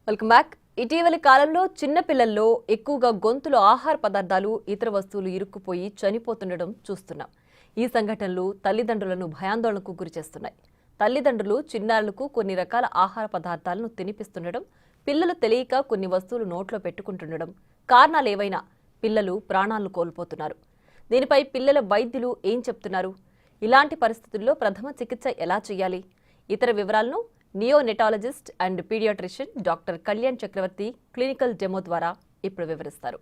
Welcome back. ఇటీవలి కాలంలో చిన్న పిల్లల్లో ఎక్కువగా గొంతులో ఆహార పదార్థాలు ఇతర వస్తువులు ఇరుక్కుపోయి చనిపోతుండడం చూస్తున్నాం. ఈ సంఘటనలు తల్లిదండ్రులను భయాందోళనకు గురిచేస్తున్నాయి. తల్లిదండ్రులు చిన్నారులకు కొన్ని రకాల ఆహార పదార్థాలను తినిపిస్తుండడం, పిల్లలు తెలియక కొన్ని వస్తువులు నోట్లో పెట్టుకుంటుండడం, కారణాలేవైనా పిల్లలు ప్రాణాలను కోల్పోతున్నారు. దీనిపై పిల్లల వైద్యులు ఏం చెప్తున్నారు? ఇలాంటి పరిస్థితుల్లో ప్రథమ చికిత్స ఎలా చేయాలి? ఇతర వివరాలను neonatologist and paediatrician doctor Kalyan Chakravarthi clinical demo ద్వారా ఇప్పుడు వివరిస్తారు.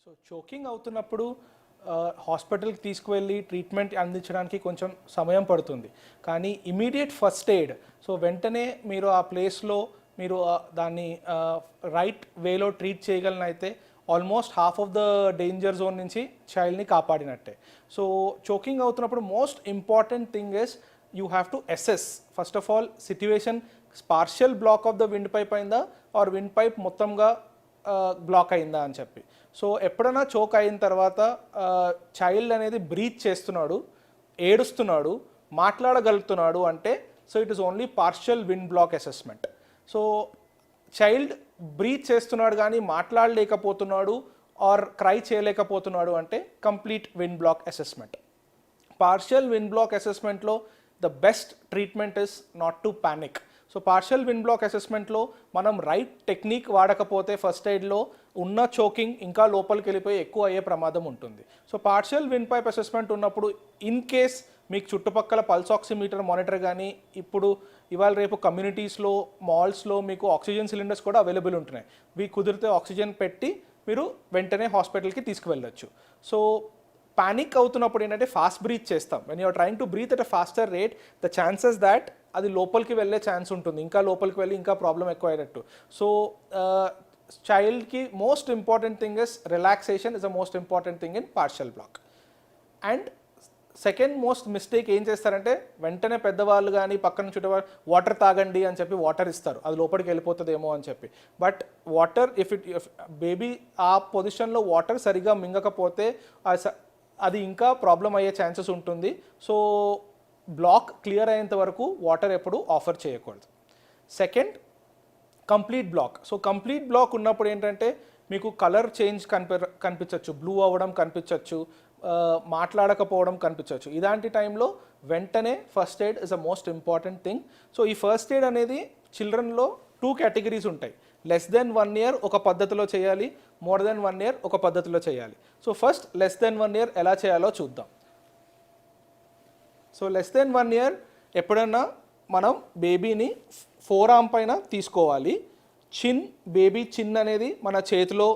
సో చోకింగ్ అవుతున్నప్పుడు హాస్పిటల్కి తీసుకువెళ్ళి ట్రీట్మెంట్ అందించడానికి కొంచెం సమయం పడుతుంది. కానీ ఇమీడియట్ ఫస్ట్ ఎయిడ్, సో వెంటనే మీరు ఆ ప్లేస్లో మీరు దాన్ని రైట్ వేలో ట్రీట్ చేయగలనైతే almost half of the danger zone నుంచి చైల్డ్ని కాపాడినట్టే. సో చోకింగ్ అవుతున్నప్పుడు most important thing is you have to assess first of all situation. Partial block of the windpipe అయిందా ఆర్ విండ్ పైప్ మొత్తంగా block అయిందా అని చెప్పి. సో ఎప్పుడైనా చోక్ అయిన తర్వాత చైల్డ్ అనేది బ్రీత్ చేస్తున్నాడు, ఏడుస్తున్నాడు, మాట్లాడగలుగుతున్నాడు అంటే so it is only partial wind block assessment. So child breathe చేస్తున్నాడు కానీ మాట్లాడలేకపోతున్నాడు ఆర్ క్రై చేయలేకపోతున్నాడు అంటే complete wind block assessment. Partial wind block అసెస్మెంట్లో the best treatment is not to panic. So partial wind block అసెస్మెంట్లో మనం right technique వాడకపోతే first ఎయిడ్లో ఉన్న చోకింగ్ ఇంకా లోపలికి వెళ్ళిపోయి ఎక్కువ అయ్యే ప్రమాదం ఉంటుంది. So partial windpipe assessment ఉన్నప్పుడు ఇన్ కేస్ మీకు చుట్టుపక్కల పల్స్ ఆక్సిమీటర్ మానిటర్ కానీ ఇప్పుడు ఇవాళ రేపు కమ్యూనిటీస్లో మాల్స్లో మీకు ఆక్సిజన్ సిలిండర్స్ కూడా అవైలబుల్ ఉంటున్నాయి. ఇవి కుదిరితే ఆక్సిజన్ పెట్టి మీరు వెంటనే హాస్పిటల్కి తీసుకువెళ్ళచ్చు. సో పానిక్ అవుతున్నప్పుడు ఏంటంటే ఫాస్ట్ బ్రీత్ చేస్తాం. When you are trying to breathe at a faster rate the chances that అది లోపలికి వెళ్ళే ఛాన్స్ ఉంటుంది, ఇంకా లోపలికి వెళ్ళి ఇంకా ప్రాబ్లం ఎక్కువ అయ్యేటట్టు. సో చైల్డ్కి most important thing is relaxation is the most important thing in partial block. And second most mistake ఏం చేస్తారంటే వెంటనే పెద్దవాళ్ళు కానీ పక్కన చుట్టూ వాటర్ తాగండి అని చెప్పి వాటర్ ఇస్తారు, అది లోపలికి వెళ్ళిపోతుందేమో అని చెప్పి. బట్ వాటర్ ఇఫ్ బేబీ ఆ పొజిషన్లో వాటర్ సరిగా మింగకపోతే అది ఇంకా ప్రాబ్లం అయ్యే ఛాన్సెస్ ఉంటుంది. సో బ్లాక్ క్లియర్ అయ్యేంత వరకు వాటర్ ఎప్పుడు ఆఫర్ చేయకూడదు. Second, complete block. So complete block ఉన్నప్పుడు ఏంటంటే మీకు కలర్ చేంజ్ కనిపించవచ్చు, బ్లూ అవ్వడం కనిపించవచ్చు, మాట్లాడకపోవడం కనిపించవచ్చు. ఇలాంటి టైంలో వెంటనే first aid is a most important thing. So ఈ ఫస్ట్ ఎయిడ్ అనేది చిల్డ్రన్లో 2 కేటగిరీస్ ఉంటాయి. లెస్ దెన్ 1 year ఒక పద్ధతిలో చేయాలి, మోర్ దెన్ 1 year ఒక పద్ధతిలో చేయాలి. So first less than 1 year ఎలా చేయాలో చూద్దాం. సో లెస్ దెన్ 1 year ఎప్పుడన్నా మనం బేబీని ఫోర్ ఆర్మ్ పైన తీసుకోవాలి. బేబీ చిన్ అనేది మన చేతిలో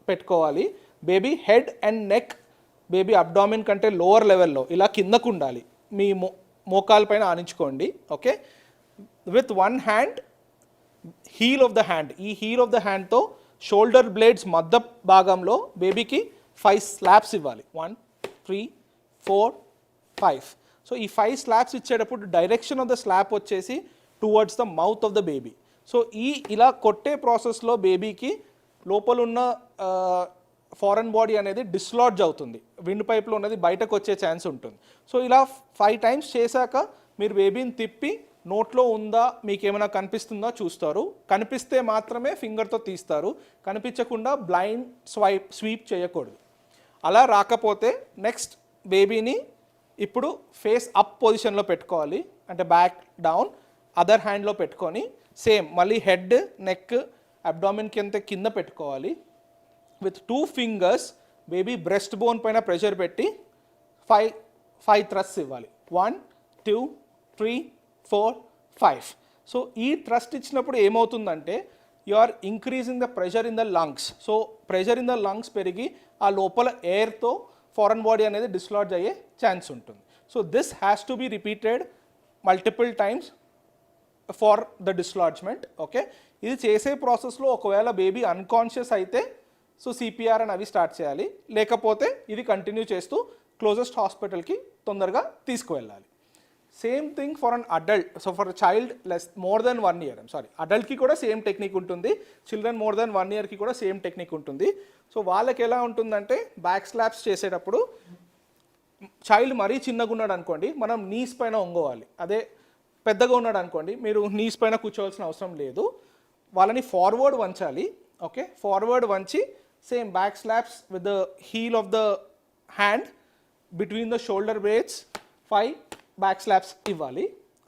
పెట్టుకోవాలి. Baby head and neck baby abdomen కంటే లోవర్ లెవెల్లో ఇలా కిందకు ఉండాలి. మీ మోకాల పైన ఆనించుకోండి. Okay, with one hand heel of the hand, ఈ హీల్ ఆఫ్ ద హ్యాండ్తో షోల్డర్ బ్లేడ్స్ మధ్య భాగంలో బేబీకి 5 slaps ఇవ్వాలి. 1, 3, 4, 5. సో ఈ 5 slaps ఇచ్చేటప్పుడు డైరెక్షన్ ఆఫ్ ద స్లాప్ వచ్చేసి towards the mouth of the baby. So ఇలా కొట్టే ప్రాసెస్లో బేబీకి లోపలున్న ఫారెన్ బాడీ అనేది డిస్లాడ్జ్ అవుతుంది, విండ్ పైప్లో ఉన్నది బయటకు వచ్చే ఛాన్స్ ఉంటుంది. సో ఇలా 5 times చేశాక మీరు బేబీని తిప్పి నోట్లో ఉందా మీకు ఏమైనా కనిపిస్తుందా చూస్తారు. కనిపిస్తే మాత్రమే ఫింగర్తో తీస్తారు, కనిపించకుండా బ్లైండ్ స్వీప్ చేయకూడదు. అలా రాకపోతే నెక్స్ట్ బేబీని ఇప్పుడు ఫేస్ అప్ పొజిషన్లో పెట్టుకోవాలి, అంటే బ్యాక్ డౌన్, అదర్ హ్యాండ్లో పెట్టుకొని సేమ్ మళ్ళీ హెడ్, నెక్, అబ్డామిన్ కింద పెట్టుకోవాలి. With 2 fingers baby breast bone పైన ప్రెషర్ పెట్టి 5 thrusts ఇవ్వాలి. 1, 2, 3, 4, 5. సో ఈ థ్రస్ట్ ఇచ్చినప్పుడు ఏమవుతుందంటే you are increasing the pressure in the lungs. So pressure in the lungs పెరిగి ఆ లోపల ఎయిర్తో ఫారెన్ బాడీ అనేది డిస్లాడ్జ్ అయ్యే ఛాన్స్ ఉంటుంది. So this has to be repeated multiple times for the dislodgement. Okay, ఇది చేసే ప్రాసెస్లో ఒకవేళ బేబీ అన్కాన్షియస్ అయితే సో సిపిఆర్ అని అవి స్టార్ట్ చేయాలి, లేకపోతే ఇది కంటిన్యూ చేస్తూ క్లోజెస్ట్ హాస్పిటల్కి తొందరగా తీసుకువెళ్ళాలి. Same thing for an adult. So for child more than 1 year, అడల్ట్కి కూడా సేమ్ టెక్నిక్ ఉంటుంది, చిల్డ్రన్ మోర్ దెన్ 1 yearకి కూడా సేమ్ టెక్నిక్ ఉంటుంది. సో వాళ్ళకి ఎలా ఉంటుందంటే బ్యాక్ స్లాప్స్ చేసేటప్పుడు చైల్డ్ మరీ చిన్నగా ఉన్నాడు అనుకోండి, మనం నీస్ పైన ఒంగోవాలి. అదే పెద్దగా ఉన్నాడు అనుకోండి, మీరు నీస్ పైన కూర్చోవాల్సిన అవసరం లేదు, వాళ్ళని ఫార్వర్డ్ వంచాలి. ఓకే, ఫార్వర్డ్ వంచి same back slaps with the heal of the hand between the shoulder blades 5 back slaps ఇవ్వాలి.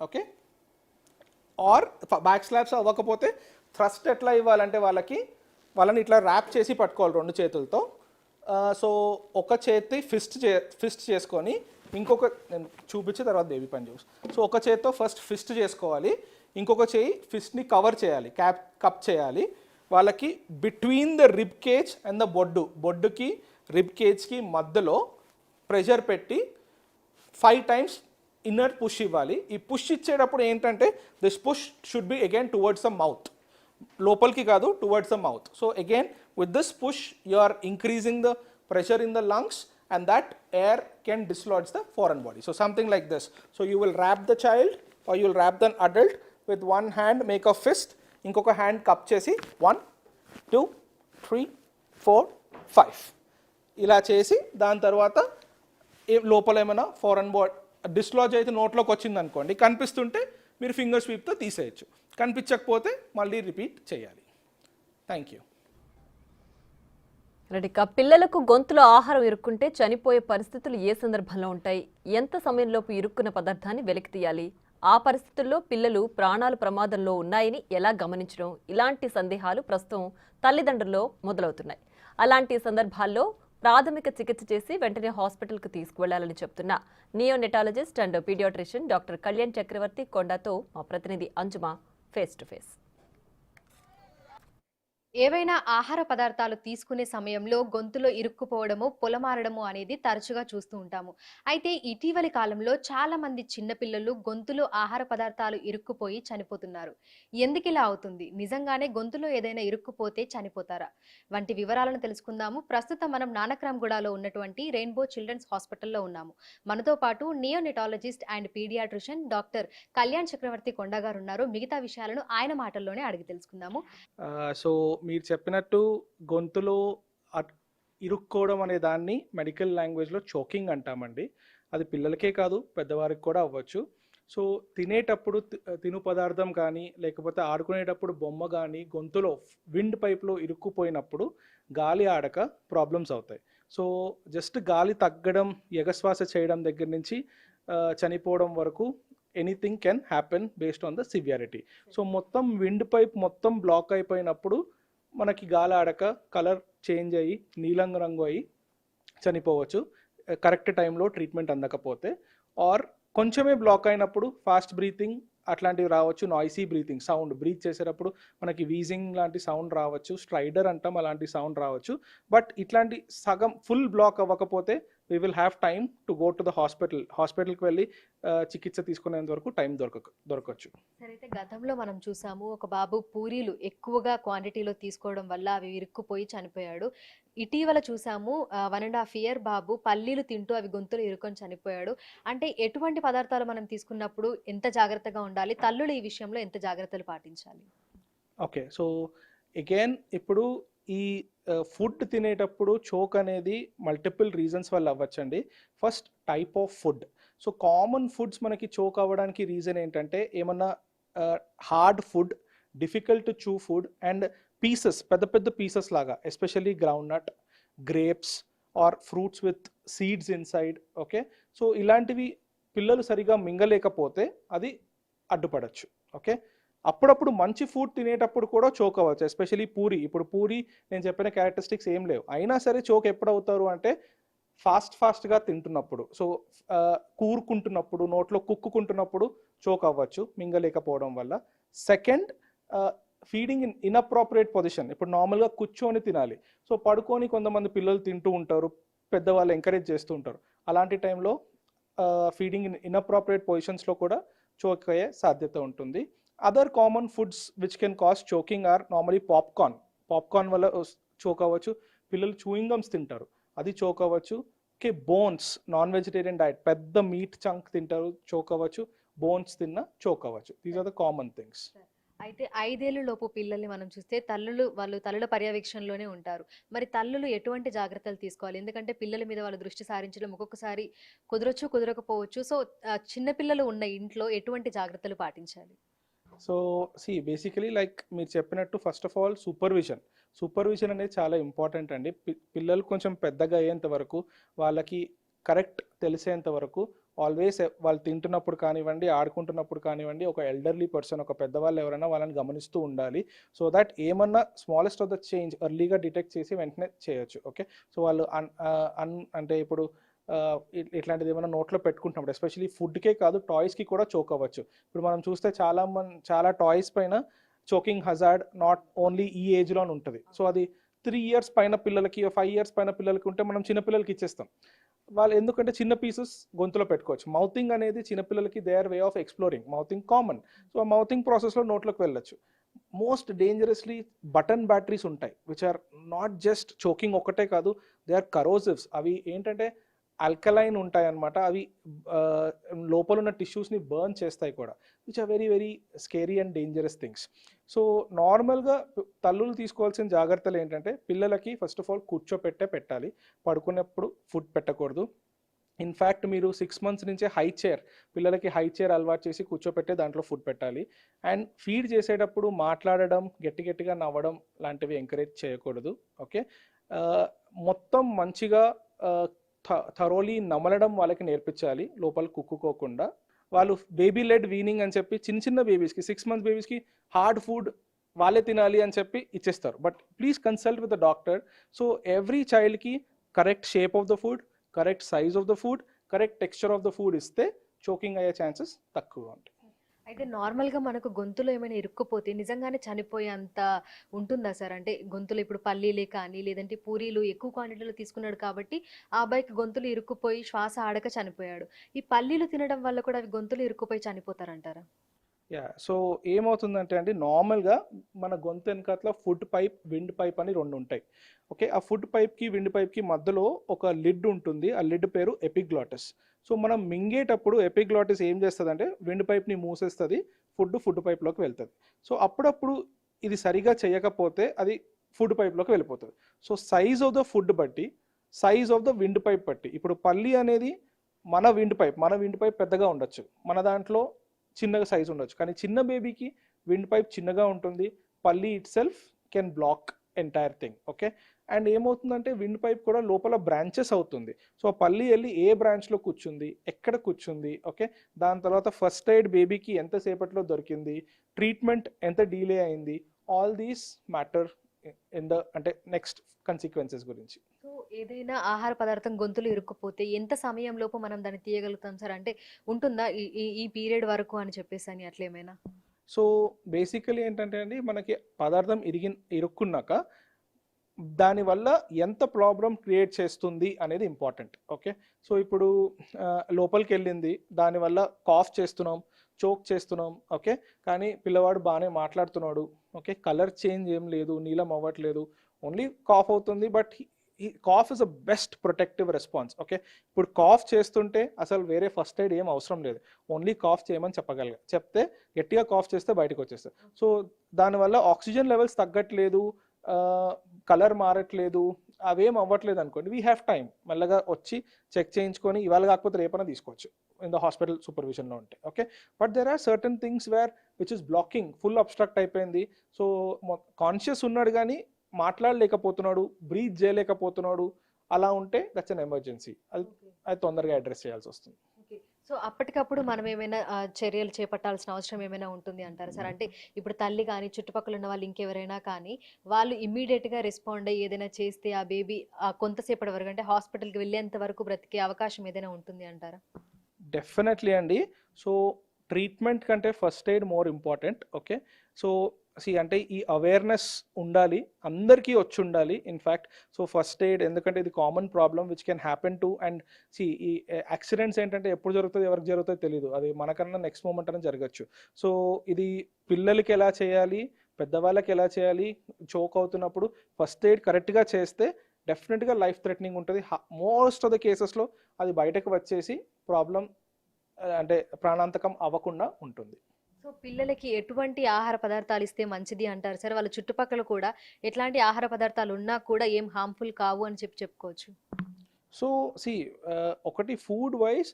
ఓకే, ఆర్ బ్యాక్ స్లాప్స్ అవ్వకపోతే థ్రస్ట్ ఎట్లా ఇవ్వాలంటే వాళ్ళని ఇట్లా ర్యాప్ చేసి పట్టుకోవాలి 2 చేతులతో. సో ఒక చేతి ఫిస్ట్ చేసుకొని ఇంకొక, నేను చూపించి తర్వాత బేబీ పని చూసి, సో ఒక చేతితో ఫస్ట్ ఫిస్ట్ చేసుకోవాలి, ఇంకొక చేయి ఫిస్ట్ని కవర్ చేయాలి, కప్ చేయాలి. వాళ్ళకి between the rib cage and the బొడ్డుకి రిబ్ కేజ్కి మధ్యలో ప్రెషర్ పెట్టి 5 times ఇన్నర్ పుష్ ఇవ్వాలి. ఈ పుష్ ఇచ్చేటప్పుడు ఏంటంటే this push should be again towards the mouth, లోపలికి కాదు, towards the mouth. So again with this push you are increasing the pressure in the lungs and that air can dislodge the foreign body. So something like this. So you will wrap the child or you will wrap the adult with one hand, make a fist, inkoka hand cup chesi 1 2 3 4 5 ila chesi dan tarvata lopala emana foreign body dislodge aithe note loki ochindi anukondi, కనిపిస్తుంటే మీరు finger sweep తో తీసేయచ్చు, కనిపించకపోతే మళ్ళీ repeat చేయాలి. Thank you. Reddika, పిల్లలకు గొంతులో ఆహారం ఇరుక్కుంటే చనిపోయే పరిస్థితులు ఏ సందర్భంలో ఉంటాయి? ఎంత సమయంలోపు ఇరుక్కున్న పదార్థాన్ని వెలికి తీయాలి? ఆ పరిస్థితుల్లో పిల్లలు ప్రాణాలు ప్రమాదంలో ఉన్నాయని ఎలా గమనించడం? ఇలాంటి సందేహాలు ప్రస్తుతం తల్లిదండ్రుల్లో మొదలవుతున్నాయి. అలాంటి సందర్భాల్లో ప్రాథమిక చికిత్స చేసి వెంటనే హాస్పిటల్కు తీసుకువెళ్లాలని చెప్తున్న neonatologist and paediatrician doctor Kalyan Chakravarthy కొండాతో మా ప్రతినిధి అంజుమ ఫేస్ టు ఫేస్. ఏవైనా ఆహార పదార్థాలు తీసుకునే సమయంలో గొంతులో ఇరుక్కుపోవడము, పొలమారడము అనేది తరచుగా చూస్తూ ఉంటాము. అయితే ఇటీవలి కాలంలో చాలా మంది చిన్నపిల్లలు గొంతులో ఆహార పదార్థాలు ఇరుక్కుపోయి చనిపోతున్నారు. ఎందుకు ఇలా అవుతుంది? నిజంగానే గొంతులో ఏదైనా ఇరుక్కుపోతే చనిపోతారా? వంటి వివరాలను తెలుసుకుందాము. ప్రస్తుతం మనం నానక్రామ్గూడలో ఉన్నటువంటి రెయిన్బో చిల్డ్రన్స్ హాస్పిటల్లో ఉన్నాము. మనతో పాటు neonatologist and paediatrician doctor Kalyan Chakravarthy Konda garu ఉన్నారు. మిగతా విషయాలను ఆయన మాటల్లోనే అడిగి తెలుసుకుందాము. సో మీరు చెప్పినట్టు గొంతులో ఇరుక్కోవడం అనే దాన్ని మెడికల్ లాంగ్వేజ్లో చోకింగ్ అంటామండి. అది పిల్లలకే కాదు, పెద్దవారికి కూడా అవ్వచ్చు. సో తినేటప్పుడు తిను పదార్థం కానీ లేకపోతే ఆడుకునేటప్పుడు బొమ్మ కానీ గొంతులో విండ్ పైప్లో ఇరుక్కుపోయినప్పుడు గాలి ఆడక ప్రాబ్లమ్స్ అవుతాయి. సో జస్ట్ గాలి తగ్గడం, ఎగశ్వాస చేయడం దగ్గర నుంచి చనిపోవడం వరకు anything can happen based on the severity. So మొత్తం విండ్ పైప్ మొత్తం బ్లాక్ అయిపోయినప్పుడు మనకి గాలి ఆడక కలర్ చేంజ్ అయ్యి నీలం రంగు అయ్యి చనిపోవచ్చు, కరెక్ట్ టైంలో ట్రీట్మెంట్ అందకపోతే. ఆర్ కొంచెమే బ్లాక్ అయినప్పుడు ఫాస్ట్ బ్రీతింగ్ అట్లాంటివి రావచ్చు, నాయిసీ బ్రీతింగ్, సౌండ్ బ్రీత్ చేసేటప్పుడు మనకి వీజింగ్ లాంటి సౌండ్ రావచ్చు, స్ట్రైడర్ అంటాం, అలాంటి సౌండ్ రావచ్చు. బట్ ఇట్లాంటి సగం ఫుల్ బ్లాక్ అవ్వకపోతే we will have time to go to the హాస్పిటల్కి వెళ్ళి చికిత్స తీసుకునేంత వరకు టైం దొరకచ్చు. సరైతే గతంలో మనం చూసాము, ఒక బాబు పూరీలు ఎక్కువగా క్వాంటిటీలో తీసుకోవడం వల్ల అవి ఇరుక్కుపోయి చనిపోయాడు. ఇటీవల చూసాము 1.5 year బాబు పల్లీలు తింటూ అవి గొంతులో ఇరుక్కొని చనిపోయాడు. అంటే ఎటువంటి పదార్థాలు మనం తీసుకున్నప్పుడు ఎంత జాగ్రత్తగా ఉండాలి? తల్లులు ఈ విషయంలో ఎంత జాగ్రత్తలు పాటించాలి? ఓకే, సో అగైన్ ఇప్పుడు ఈ ఫుడ్ తినేటప్పుడు చోక్ అనేది మల్టిపుల్ రీజన్స్ వల్ల అవ్వచ్చండి. First type of food. So common foods మనకి చోక్ అవ్వడానికి రీజన్ ఏంటంటే ఏమన్నా hard food, difficult to chew food and pieces, పెద్ద పెద్ద పీసెస్ లాగా, especially groundnut, grapes or fruits with seeds inside. Okay, so ఇలాంటివి పిల్లలు సరిగా మింగలేకపోతే అది అడ్డుపడచ్చు. ఓకే, అప్పుడప్పుడు మంచి ఫుడ్ తినేటప్పుడు కూడా చోక్ అవ్వచ్చు, ఎస్పెషల్లీ పూరి. ఇప్పుడు పూరి నేను చెప్పిన క్యారెక్టరిస్టిక్స్ ఏం లేవు, అయినా సరే చోక్ ఎప్పుడు అవుతారు అంటే ఫాస్ట్గా తింటున్నప్పుడు. సో కూరుకుంటున్నప్పుడు, నోట్లో కుక్కుకుంటున్నప్పుడు చోక్ అవ్వచ్చు మింగలేకపోవడం వల్ల. Second, feeding in inappropriate position. ఇప్పుడు నార్మల్గా కూర్చొని తినాలి, సో పడుకొని కొంతమంది పిల్లలు తింటూ ఉంటారు, పెద్దవాళ్ళు ఎంకరేజ్ చేస్తూ ఉంటారు. అలాంటి టైంలో ఫీడింగ్ ఇన్ ఇన్అప్రాపరియేట్ పొజిషన్స్లో కూడా చోక్ అయ్యే సాధ్యత ఉంటుంది. Other common foods which can cause choking are normally popcorn వల్ల చోక్ అవ్వచ్చు. పిల్లలు చూయింగ్ గమ్స్ తింటారు, అది చోక్ అవ్వచ్చు. Okay, bones, non vegetarian diet, పెద్ద మీట్ చంక్ తింటారు, చోక్ అవ్వచ్చు. బోన్స్ తిన్నా చోక్ అవ్వచ్చు. These are the common things. అయితే 5 ఏళ్ల లోపు పిల్లల్ని మనం చూస్తే వాళ్ళు తల్లుల పర్యవేక్షణలోనే ఉంటారు. మరి తల్లులు ఎటువంటి జాగ్రత్తలు తీసుకోవాలి? ఎందుకంటే పిల్లల మీద వాళ్ళు దృష్టి సారించడం ఒక్కొక్కసారి కుదరొచ్చు, కుదరకపోవచ్చు. సో, చిన్న పిల్లలు ఉన్న ఇంట్లో ఎటువంటి జాగ్రత్తలు పాటించాలి? సో బేసికలీ లైక్ మీరు చెప్పినట్టు ఫస్ట్ ఆఫ్ ఆల్ సూపర్విజన్ అనేది చాలా ఇంపార్టెంట్ అండి. పిల్లలు కొంచెం పెద్దగా అయ్యేంత వరకు, వాళ్ళకి కరెక్ట్ తెలిసేంత వరకు ఆల్వేస్ వాళ్ళు తింటున్నప్పుడు కానివ్వండి, ఆడుకుంటున్నప్పుడు కానివ్వండి, ఒక ఎల్డర్లీ పర్సన్, ఒక పెద్దవాళ్ళు ఎవరైనా వాళ్ళని గమనిస్తూ ఉండాలి. సో దట్ ఏమన్నా స్మాలెస్ట్ ఆఫ్ ద చేంజ్ ఎర్లీగా డిటెక్ట్ చేసి వెంటనే చేయొచ్చు. ఓకే, సో వాళ్ళు అంటే ఇప్పుడు ఇట్లాంటిది ఏమైనా నోట్లో పెట్టుకుంటున్నప్పుడు, ఎస్పెషల్లీ ఫుడ్కే కాదు టాయ్స్కి కూడా చోక్ అవ్వచ్చు. ఇప్పుడు మనం చూస్తే చాలా టాయ్స్ పైన చోకింగ్ హజార్డ్ నాట్ ఓన్లీ ఈ ఏజ్లో ఉంటుంది. సో అది 3 years పైన పిల్లలకి, 5 years పైన పిల్లలకి ఉంటే మనం చిన్నపిల్లలకి ఇచ్చేస్తాం. వాళ్ళు ఎందుకంటే చిన్న పీసెస్ గొంతులో పెట్టుకోవచ్చు. మౌతింగ్ అనేది చిన్నపిల్లలకి their way of exploring. Mouthing common. So ఆ మౌతింగ్ ప్రాసెస్లో నోట్లోకి వెళ్ళొచ్చు. మోస్ట్ డేంజరస్లీ బటన్ బ్యాటరీస్ ఉంటాయి which are not just choking ఒక్కటే కాదు, దే ఆర్ కరోసివ్స్. అవి ఏంటంటే ఆల్కలైన్ ఉంటాయి అన్నమాట. అవి లోపల ఉన్న టిష్యూస్ని బర్న్ చేస్తాయి కూడా, which are very very scary and dangerous things. So నార్మల్గా తల్లులు తీసుకోవాల్సిన జాగ్రత్తలు ఏంటంటే, పిల్లలకి ఫస్ట్ ఆఫ్ ఆల్ పెట్టాలి. పడుకున్నప్పుడు ఫుడ్ పెట్టకూడదు. ఇన్ఫ్యాక్ట్ మీరు 6 months నుంచే పిల్లలకి హై చైర్ అలవాటు చేసి కూర్చోపెట్టే దాంట్లో ఫుడ్ పెట్టాలి. అండ్ ఫీడ్ చేసేటప్పుడు మాట్లాడడం, గట్టిగా నవ్వడం లాంటివి ఎంకరేజ్ చేయకూడదు. ఓకే, మొత్తం మంచిగా థరోలీ నమలడం వాళ్ళకి నేర్పించాలి, లోపల కుక్కుకోకుండా. వాళ్ళు బేబీ లెడ్ వీనింగ్ అని చెప్పి చిన్న బేబీస్కి, 6 months బేబీస్కి హార్డ్ ఫుడ్ వాళ్ళే తినాలి అని చెప్పి ఇచ్చేస్తారు. But please consult with the doctor. So every చైల్డ్కి correct shape of the food, correct size of the food, correct texture of the food ఇస్తే చోకింగ్ అయ్యే ఛాన్సెస్ తక్కువ ఉంటాయి. అయితే నార్మల్‌గా మనకు గొంతులో ఏమైనా ఇరుక్కుపోతే నిజంగానే చనిపోయేంత ఉంటుందా సార్? అంటే గొంతులో ఇప్పుడు పల్లీలే కానీ, లేదంటే పూరీలు ఎక్కువ క్వాంటిటీలో తీసుకున్నాడు కాబట్టి, ఆ అబ్బాయికి గొంతులో ఇరుక్కుపోయి శ్వాస ఆడక చనిపోయాడు. ఈ పల్లీలు తినడం వల్ల కూడా అవి గొంతులో ఇరుక్కుపోయి చనిపోతారంటారా? సో ఏమవుతుందంటే అండి, నార్మల్గా మన గొంతు వెనకాతల ఫుడ్ పైప్, విండ్ పైప్ అని 2 ఉంటాయి. ఓకే, ఆ ఫుడ్ పైప్కి, విండ్ పైప్కి మధ్యలో ఒక లిడ్ ఉంటుంది. ఆ లిడ్ పేరు ఎపిగ్లాటిస్. సో మనం మింగేటప్పుడు ఎపిగ్లాటిస్ ఏం చేస్తుందంటే విండ్ పైప్ని మూసేస్తుంది, ఫుడ్ పైప్లోకి వెళ్తుంది. సో అప్పుడప్పుడు ఇది సరిగా చేయకపోతే అది ఫుడ్ పైప్లోకి వెళ్ళిపోతుంది. So size of the food బట్టి, size of the windpipe బట్టి, ఇప్పుడు పల్లి అనేది మన విండ్ పైప్ పెద్దగా ఉండొచ్చు, మన దాంట్లో చిన్నగా సైజ్ ఉండొచ్చు. కానీ చిన్న బేబీకి విండ్ పైప్ చిన్నగా ఉంటుంది, పల్లి it self can block entire thing. Okay, and ఏమవుతుందంటే విండ్ పైప్ కూడా లోపల బ్రాంచెస్ అవుతుంది. సో ఆ పల్లి వెళ్ళి ఏ బ్రాంచ్లో కూర్చుంది, ఎక్కడ కూర్చుంది, ఓకే, దాని తర్వాత ఫస్ట్ ఎయిడ్ బేబీకి ఎంతసేపట్లో దొరికింది, ట్రీట్మెంట్ ఎంత డిలే అయింది, ఆల్ దీస్ మ్యాటర్ అంటే నెక్స్ట్ కన్సిక్వెన్సెస్ గురించి. సో ఏదైనా ఆహార పదార్థం గొంతులో ఇరుక్కుపోతే ఎంత సమయంలోపు మనం దాన్ని తీయగలుగుతాం సార్? అంటే ఉంటుందా ఈ ఈ ఈ పీరియడ్ వరకు అని చెప్పేసని అట్లేమైనా? సో బేసికలీ ఏంటంటే అండి, మనకి పదార్థం ఇరుక్కున్నాక దానివల్ల ఎంత ప్రాబ్లం క్రియేట్ చేస్తుంది అనేది ఇంపార్టెంట్. ఓకే, సో ఇప్పుడు లోపలికి వెళ్ళింది, దానివల్ల కాఫ్ చేస్తున్నాం, చోక్ చేస్తున్నాం. ఓకే, కానీ పిల్లవాడు బాగానే మాట్లాడుతున్నాడు. ఓకే, కలర్ చేంజ్ ఏం లేదు, నీలం అవ్వట్లేదు, ఓన్లీ కాఫ్ అవుతుంది. But calf is a best protective response. Okay, ఇప్పుడు కాఫ్ చేస్తుంటే అసలు వేరే ఫస్ట్ ఎయిడ్ ఏం అవసరం లేదు, ఓన్లీ కాఫ్ చేయమని చెప్తే గట్టిగా కాఫ్ చేస్తే బయటకు వచ్చేస్తుంది. సో దానివల్ల ఆక్సిజన్ లెవెల్స్ తగ్గట్లేదు, కలర్ మారట్లేదు, అవేం అవ్వట్లేదు అనుకోండి, వీ హ్యావ్ టైం, మెల్లగా వచ్చి చెక్ చేయించుకొని ఇవాళ కాకపోతే రేపైనా తీసుకోవచ్చు ఇన్ ద హాస్పిటల్ సూపర్విజన్లో ఉంటే. Okay, but there are certain things where which is blocking, full obstruct అయిపోయింది. సో కాన్షియస్ ఉన్నాడు కానీ మాట్లాడలేకపోతున్నాడు, బ్రీత్ చేయలేకపోతున్నాడు, అలా ఉంటే దట్స్ అన్ ఎమర్జెన్సీ. అది తొందరగా అడ్రస్ చేయాల్సి వస్తుంది. సో అప్పటికప్పుడు మనం ఏమైనా చర్యలు చేపట్టాల్సిన అవసరం ఏమైనా ఉంటుంది అంటారా సార్? అంటే ఇప్పుడు తల్లి కానీ, చుట్టుపక్కల ఉన్న వాళ్ళు ఇంకెవరైనా కానీ, వాళ్ళు ఇమ్మీడియట్గా రెస్పాండ్ అయ్యి ఏదైనా చేస్తే ఆ బేబీ కొంతసేపటి వరకు అంటే హాస్పిటల్కి వెళ్ళేంత వరకు బ్రతికే అవకాశం ఏదైనా ఉంటుంది అంటారా? డెఫినెట్లీ అండి. సో ట్రీట్మెంట్ కంటే first aid more important. Okay, so అంటే ఈ అవేర్నెస్ ఉండాలి, అందరికీ వచ్చి ఉండాలి ఇన్ఫ్యాక్ట్. సో ఫస్ట్ ఎయిడ్, ఎందుకంటే ఇది common problem which can happen to, and ఈ యాక్సిడెంట్స్ ఏంటంటే ఎప్పుడు జరుగుతుంది, ఎవరికి జరుగుతుందో తెలియదు, అది మనకన్నా నెక్స్ట్ మూమెంట్ అనేది జరగచ్చు. సో ఇది పిల్లలకి ఎలా చేయాలి, పెద్దవాళ్ళకి ఎలా చేయాలి, చోక్ అవుతున్నప్పుడు ఫస్ట్ ఎయిడ్ కరెక్ట్గా చేస్తే డెఫినెట్గా లైఫ్ థ్రెటనింగ్ ఉంటుంది. మోస్ట్ ఆఫ్ ద కేసెస్లో అది బయటకు వచ్చేసి ప్రాబ్లం అంటే ప్రాణాంతకం అవ్వకుండా ఉంటుంది. సో పిల్లలకి ఎటువంటి ఆహార పదార్థాలు ఇస్తే మంచిది అంటారు సార్? వాళ్ళ చుట్టుపక్కల కూడా ఎట్లాంటి ఆహార పదార్థాలు ఉన్నా కూడా ఏం హార్మ్ఫుల్ కావు అని చెప్పుకోవచ్చు. సో ఒకటి ఫుడ్ వైజ్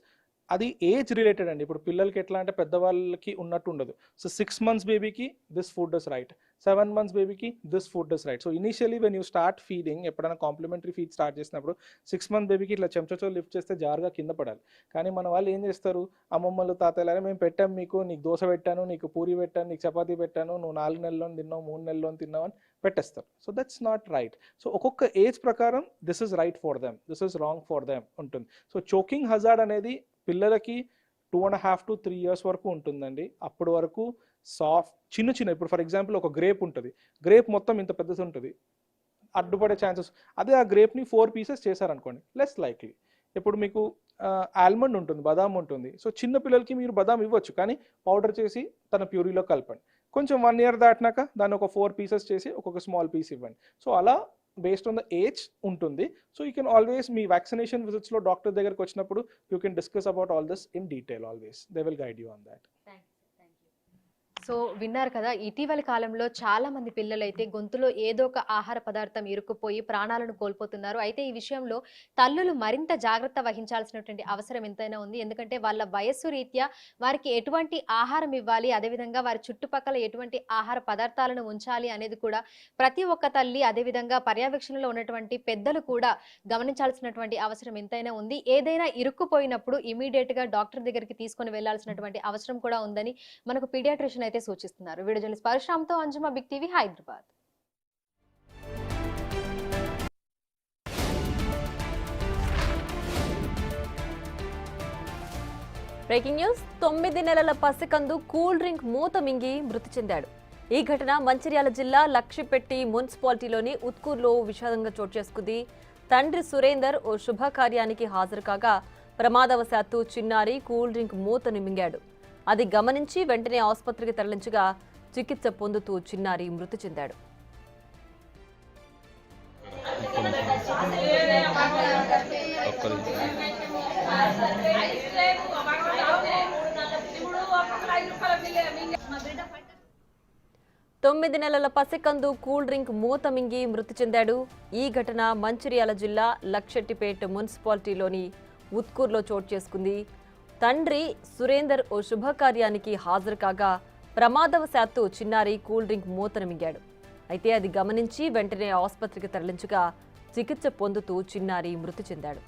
అది ఏజ్ రిలేటెడ్ అండి. ఇప్పుడు పిల్లలకి ఎట్లా అంటే పెద్దవాళ్ళకి ఉన్నట్టు ఉండదు. సో 6 months బేబీకి this food is right, 7 months బేబీకి this food is right. So initially when you start feeding, ఎప్పుడైనా కాంప్లిమెంటరీ ఫీడ్ స్టార్ట్ చేసినప్పుడు 6 months బేబీకి ఇట్లా చెంచతో లిఫ్ట్ చేస్తే జారుగా కింద పడాలి. కానీ మన వాళ్ళు ఏం చేస్తారు, అమ్మమ్మలు తాతయ్యలాగా మేము పెట్టాం మీకు, నీకు దోశ పెట్టాను, నీకు పూరి పెట్టాను, నీకు చపాతీ పెట్టాను, నువ్వు 4 నెలల్లో తిన్నావు, 3 నెలల్లో తిన్నావు అని పెట్టేస్తారు. So that's not right. So ఒక్కొక్క ఏజ్ ప్రకారం this is right for them, this is wrong for them ఉంటుంది. సో చోకింగ్ హజార్డ్ అనేది పిల్లలకి 2.5 to 3 years వరకు ఉంటుందండి. అప్పటి వరకు సాఫ్ట్ చిన్న ఇప్పుడు ఫర్ ఎగ్జాంపుల్ ఒక గ్రేప్ ఉంటుంది, గ్రేప్ మొత్తం ఇంత పెద్దది ఉంటుంది, అడ్డుపడే ఛాన్సెస్. అదే ఆ గ్రేప్ని 4 pieces చేశారనుకోండి, లెస్ లైక్లీ. ఇప్పుడు మీకు ఆల్మండ్ ఉంటుంది, బదాం ఉంటుంది. సో చిన్న పిల్లలకి మీరు బదాం ఇవ్వచ్చు, కానీ పౌడర్ చేసి తన ప్యూరీలో కలపండి. కొంచెం 1 year దాటినాక దాన్ని ఒక 4 pieces చేసి ఒక్కొక్క స్మాల్ పీస్ ఇవ్వండి. సో అలా బేస్డ్ ఆన్ ద ఏజ్ ఉంటుంది. సో యూ కెన్ ఆల్వేస్ మీ వ్యాక్సినేషన్ విజిట్స్లో డాక్టర్ దగ్గరకు వచ్చినప్పుడు you can discuss about all this in detail. Always they will guide you on that. So విన్నారు కదా, ఇటీవలి కాలంలో చాలా మంది పిల్లలైతే గొంతులో ఏదో ఒక ఆహార పదార్థం ఇరుక్కుపోయి ప్రాణాలను కోల్పోతున్నారు. అయితే ఈ విషయంలో తల్లులు మరింత జాగ్రత్త వహించాల్సినటువంటి అవసరం ఎంతైనా ఉంది. ఎందుకంటే వాళ్ళ వయస్సు రీత్యా వారికి ఎటువంటి ఆహారం ఇవ్వాలి, అదేవిధంగా వారి చుట్టుపక్కల ఎటువంటి ఆహార పదార్థాలను ఉంచాలి అనేది కూడా ప్రతి ఒక్క తల్లి, అదేవిధంగా పర్యవేక్షణలో ఉన్నటువంటి పెద్దలు కూడా గమనించాల్సినటువంటి అవసరం ఎంతైనా ఉంది. ఏదైనా ఇరుక్కుపోయినప్పుడు ఇమీడియట్ గా డాక్టర్ దగ్గరికి తీసుకొని వెళ్లాల్సినటువంటి అవసరం కూడా ఉందని మనకు పీడియాట్రిషియన్ అయితే సూచిస్తున్నారు. వీడియో జర్నలిస్ట్ పరశురామ్తో Anjuma, big TV, Hyderabad. Breaking news. 9 నెలల పసికందు కూల్ డ్రింక్ మూత మింగి మృతి చెందాడు. ఈ ఘటన మంచిర్యాల జిల్లా లక్షిపెట్టి మున్సిపాలిటీలోని ఉత్కూర్లో విషాదంగా చోటు చేసుకుంది. తండ్రి సురేందర్ ఓ శుభకార్యానికి హాజరు కాగా ప్రమాదవశాత్తు చిన్నారి కూల్ డ్రింక్ మూతను మింగాడు. అది గమనించి వెంటనే ఆసుపత్రికి తరలించగా చికిత్స పొందుతూ చిన్నారి మృతి చెందాడు. తొమ్మిది నెలల పసికందు కూల్ డ్రింక్ మూత మింగి మృతి చెందాడు. ఈ ఘటన మంచిర్యాల జిల్లా లక్షెట్టిపేట మున్సిపాలిటీలోని ఉత్కూర్లో చోటు చేసుకుంది. తండ్రి సురేందర్ ఓ శుభకార్యానికి హాజరు కాగా ప్రమాదవశాత్తు చిన్నారి కూల్ డ్రింక్ మూతను మింగాడు. అయితే అది గమనించి వెంటనే ఆసుపత్రికి తరలించగా చికిత్స పొందుతూ చిన్నారి మృతి చెందాడు.